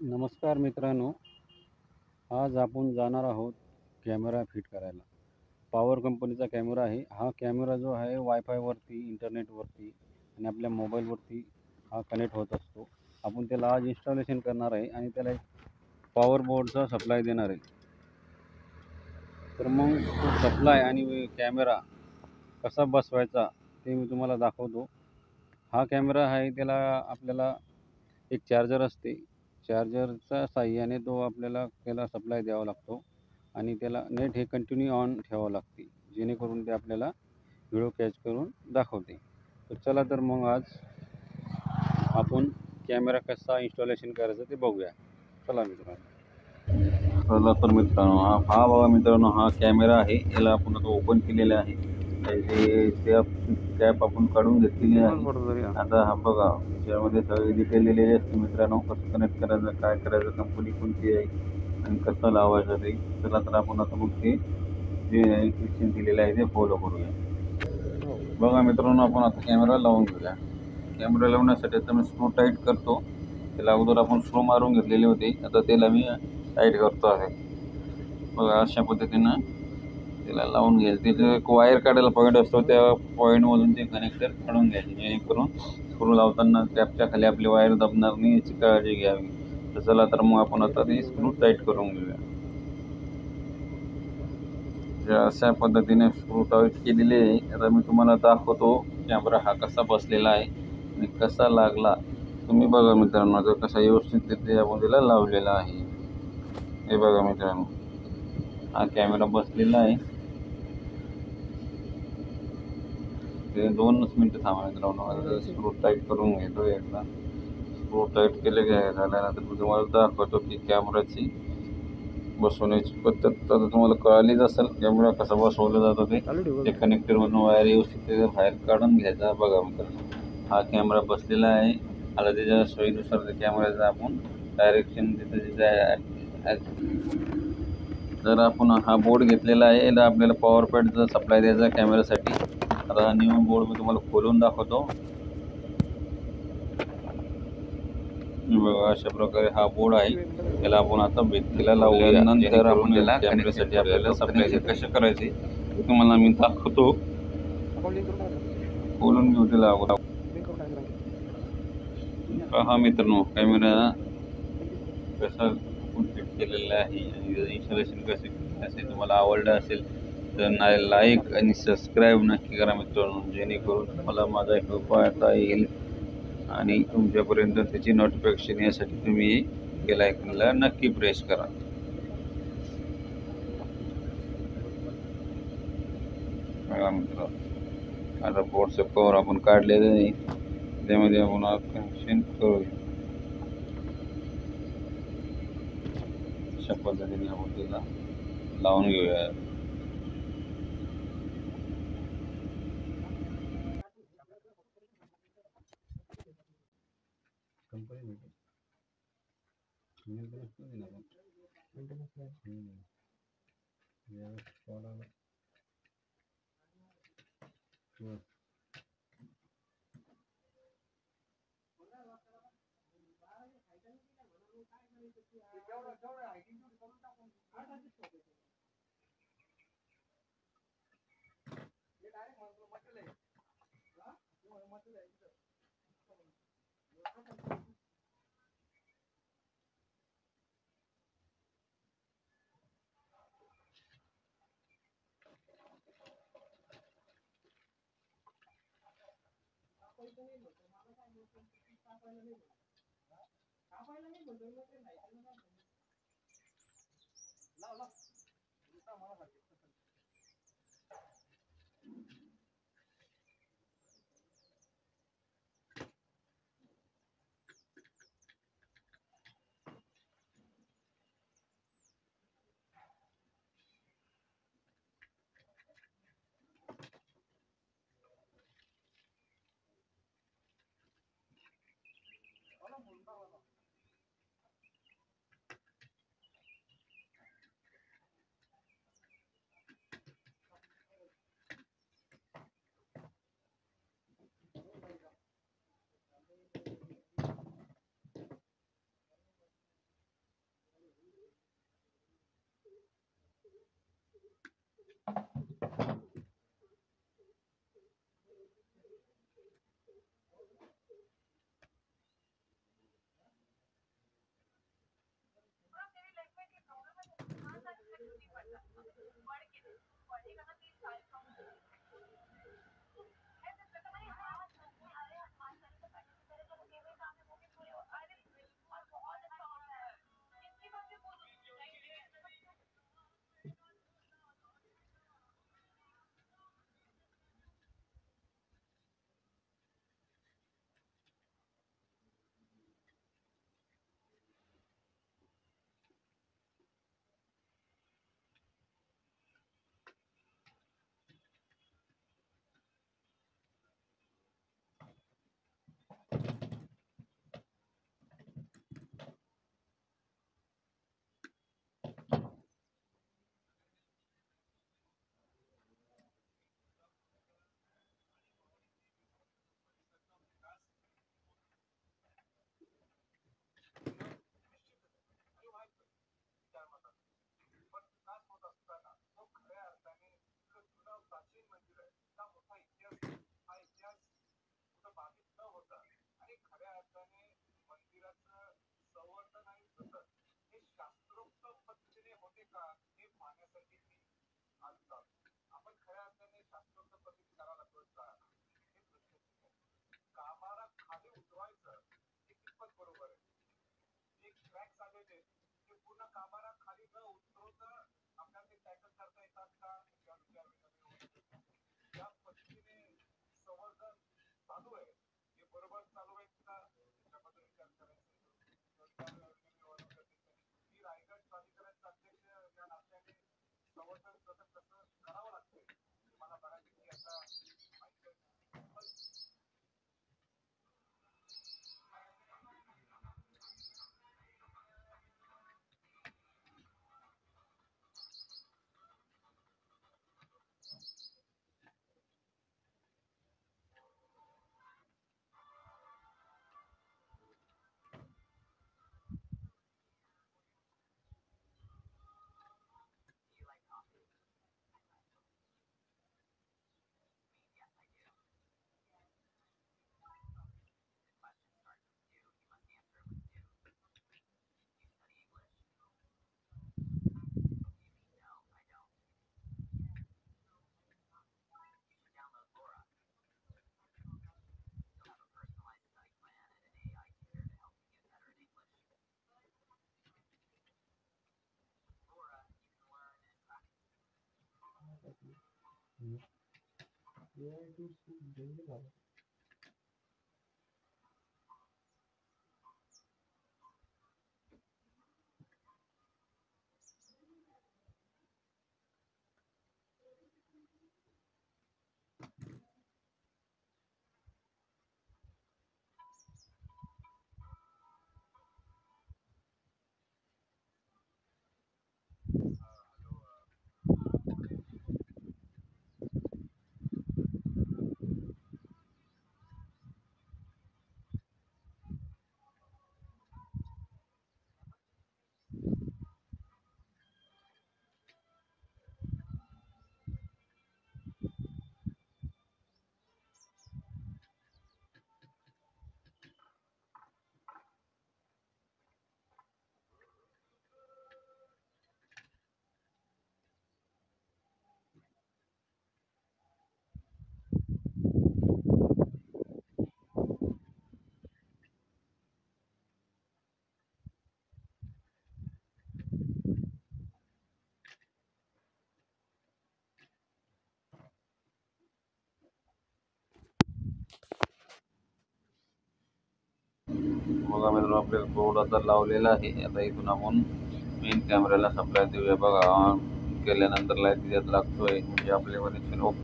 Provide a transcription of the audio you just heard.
नमस्कार मित्रांनो, आज आपण जाणार आहोत कॅमेरा फिट करायला. पॉवर कंपनीचा कॅमेरा आहे. हा कॅमेरा जो आहे वायफायवरती, इंटरनेटवरती आणि आपल्या मोबाईलवरती हा कनेक्ट होत असतो. आपण त्याला आज इन्स्टॉलेशन करणार आहे आणि त्याला एक पॉवर बोर्डचा सप्लाय देणार आहे. तर मग तो सप्लाय आणि कॅमेरा कसा बसवायचा ते मी तुम्हाला दाखवतो. हा कॅमेरा आहे, त्याला आपल्याला एक चार्जर असते. चार्जरच्या साहाय्याने तो आपल्याला त्याला सप्लाय द्यावा लागतो आणि त्याला नेट हे कंटिन्यू ऑन ठेवावं लागते, जेणेकरून ते आपल्याला व्हिडिओ कॅच करून दाखवते. तर चला तर मग आज आपण कॅमेरा कसा इन्स्टॉलेशन करायचं ते बघूया. चला मित्रांनो. चला तर मित्रांनो, हा बघा मित्रांनो, हा कॅमेरा आहे. याला आपण आता ओपन केलेला आहे. कॅप आपण काढून घेतलेली आहे. आता हा बघा, त्यामध्ये सगळे डिटेल दिलेले असते मित्रांनो. कसं कनेक्ट करायचं, काय करायचं, कंपनी कोणती आहे आणि कसं लावायचं ते. चला तर आपण आता मग ते जे इन्स्ट्रक्शन दिलेलं आहे ते फॉलो करूया. बघा मित्रांनो, आपण आता कॅमेरा लावून घेऊया. कॅमेरा लावण्यासाठी आता मी स्क्रू टाईट करतो. त्याला अगोदर आपण स्क्रू मारून घेतलेले होते, आता त्याला मी टाईट करतो आहे. बघा अशा पद्धतीनं त्याला लावून घ्यायचं. तिथे एक वायर काढायला पॉईंट असतो, त्या पॉईंटमधून ते कनेक्टर काढून घ्यायचे, जेणेकरून स्क्रू लावताना कॅपच्या खाली आपली वायर दबणार नाही याची काळजी घ्यावी. तर चला तर मग आपण आता ती स्क्रू टाईट करून घेऊया. अशा पद्धतीने स्क्रू टाईट केलेली आहे. आता मी तुम्हाला दाखवतो कॅमेरा हा कसा बसलेला आहे आणि कसा लागला. तुम्ही बघा मित्रांनो, आता कसा व्यवस्थित आपण त्याला लावलेला आहे. हे बघा मित्रांनो, हा कॅमेरा बसलेला आहे. ते 2च मिनिटं थांबा मित्रांनो, स्क्रू टाईट करून घेतो एकदा. स्क्रू टाईट केले झाल्यानंतर मी तुम्हाला दाखवतो की कॅमेराची बसवण्याची पद्धत आता तुम्हाला कळालीच असेल. कॅमेरा कसा बसवला जातो ते कनेक्टरमधून वायर व्यवस्थित त्याच्या बाहेर काढून घ्यायचा. बघा मित्रांनो, हा कॅमेरा बसलेला आहे. आता त्याच्या सोयीनुसार त्या कॅमेऱ्याचं आपण डायरेक्शन जर आपण हा बोर्ड घेतलेला आहे, याला आपल्याला पॉवर पॅडचा सप्लाय द्यायचा कॅमेऱ्यासाठी. आता हा न्यू बोर्ड मी तुम्हाला खोलून दाखवतो. बघा अशा प्रकारे हा बोर्ड आहे. त्याला आपण आता भिंतीला लावूया. नंतर आपण त्याला कॅमेऱ्यासाठी आपल्याला सप्लाय कसे करायचे ते तुम्हाला मी दाखवतो. खोलून घेऊ त्याला अगोदर. पहा मित्रांनो, कॅमेरा कसा आपण फिट केलेला आहे आणि इन्स्टॉलेशन कसे केलेलं असेल. तुम्हाला आवडलं असेल तर लाईक आणि सबस्क्राईब नक्की करा मित्रांनो, जेणेकरून तुम्हाला माझा व्हिडिओ पाहता येईल आणि तुमच्यापर्यंत त्याची नोटिफिकेशन यासाठी तुम्ही बेल आयकॉनला नक्की प्रेस करा. बघा मित्रांनो, आता बोर्डचं कव्हर आपण काढलेलं आहे, त्यामध्ये आपण कनेक्शन करूया. अशा पद्धतीने आपण त्याला लावून घेऊया. बघा मित्रांनो, आपल्याला बोर्ड आता लावलेला आहे. आता इथून आपण मेन कॅमेऱ्याला सप्लाय देऊया. बघा, ऑन केल्यानंतर लाईट त्यात लागतोय, म्हणजे आपल्या कनेक्शन ओके.